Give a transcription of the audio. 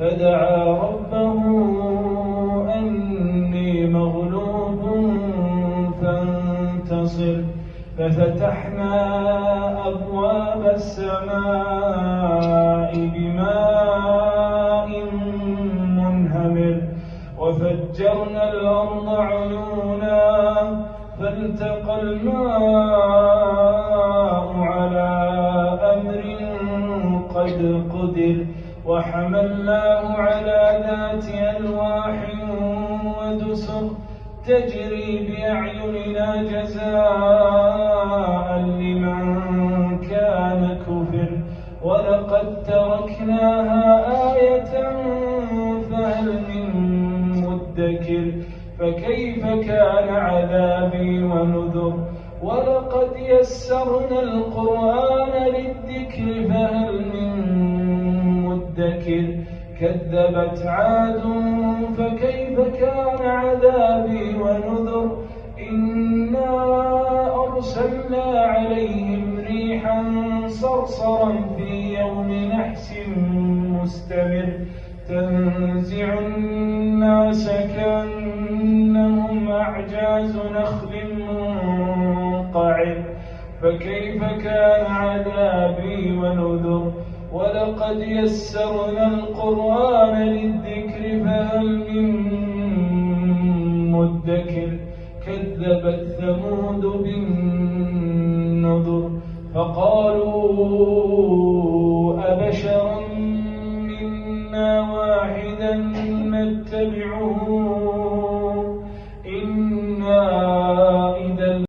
فدعا ربه أني مغلوب فانتصر، ففتحنا أبواب السماء بماء منهمر وفجرنا الأرض عيونا فالتقى الماء على أمر قد قدر وحملناه على ذات ألواح ودسر تجري بأعيننا جزاء لمن كان كفر ولقد تركناها آية فهل من مدكر فكيف كان عذابي ونذر ولقد يسرنا القرآن للذكر فهل من مدكر كذبت عاد فكيف كان عذابي ونذر إنا أرسلنا عليهم ريحا صرصرا في يوم نحس مستمر تنزع الناس كأنهم أعجاز نخل منقعر فكيف كان عذابي ونذر ولقد يسرنا القرآن للذكر فهل من مدكر كذبت ثمود بالنذر فقالوا أبشرا منا واحدا نتبعه